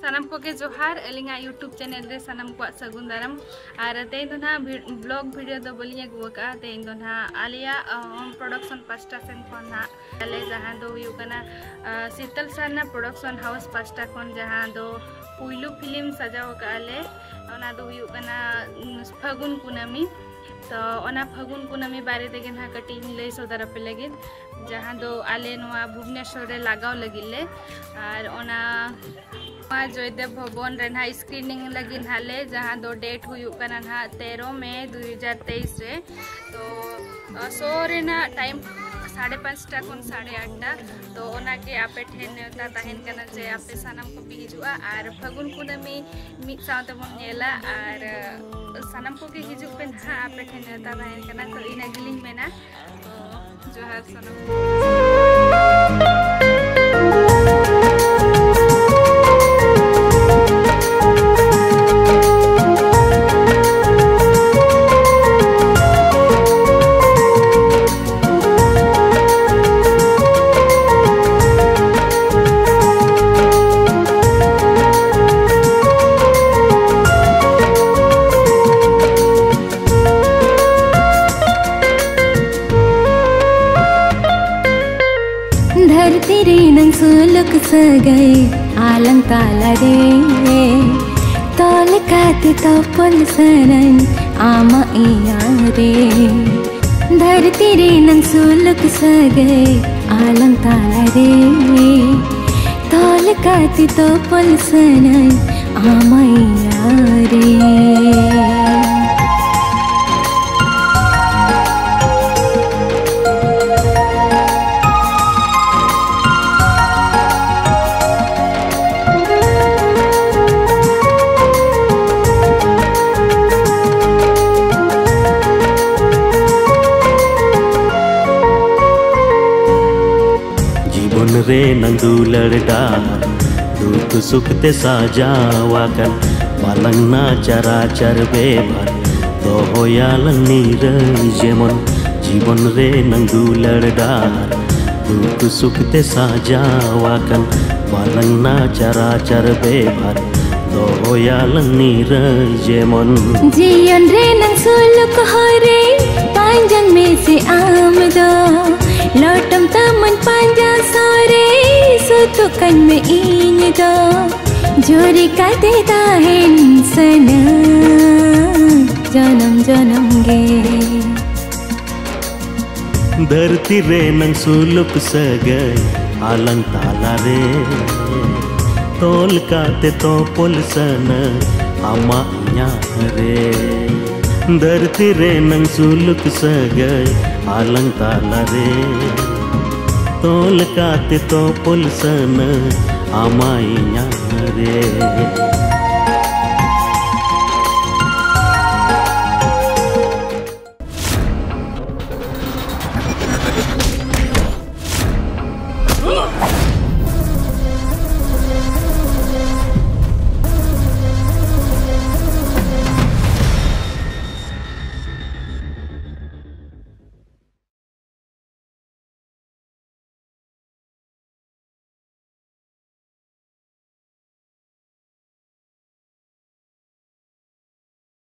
सानम को के जोहार अलिंगा यूट्यूब चैनल रे सानम को सगुन दाराम और तेन दो ना ब्लॉग वीडियो दो बोलिए गुका तेन दो ना Alia home production pasta Sen खन ना आले जहां दो युकना शीतल साना प्रोडक्शन हाउस पास्टा खन जहां दो पुइलू फिल्म सजाव काले ओना दो युकना फागुन कुनामी तो ओना फागुन कुनामी बारे तेगे ना कटिंग ले सौदारा पे लगे जहां दो आले नवा भुवनेश्वर रे लगाव लगिले और ओना जयदेव भवन रे ना स्क्रीनिंग लगी हाले जहां दो डेट हुयुकना ना 13 मई 2023 रे तो शो रे ना टाइम 5:30 खन 8:30 तो ओना के आपे ठेन नेवता तहन कना जे आपे सानम को भी हिजुआ और फागुन कुनामी मिद सावते बन नेला और सानम को के हिजु पे ना आपे ठेन नेवता तहन कना तो इना गिलिंग मेना तो जोहार सानम धरती रे नंग सुलुक सगई आलंग ताला रे तोल काते तो पुल सरन आमा इया रे धरती रे नंग सुलुक सगई आलंग ताला रे तोल काते तो पुल सरन आमा इया रे रे नंदुलर डार दुख सुख ते साजावाकन बालंगना चराचर बेभर तो होयालं नीर जेमन जीवन रे नंदुलर डार दुख सुख ते साजावाकन बालंगना चराचर बेभर तो होयालं नीर जेमन जीवन रे नंग सुलुक हरे पांजंग में से आमदा लोटम तमन पांजा सोरे सुतुकन में ईंदा जोरी का देता है सना जन्म जन्म गे धरती रे नंग सुलुक सगई आलंग ताला रे तोल काते तो पुल सन आमा इया रे धरती रे नंग सुलुक सगई आलंग ताला रे तोल काते तो पुल सन आमा इया रे।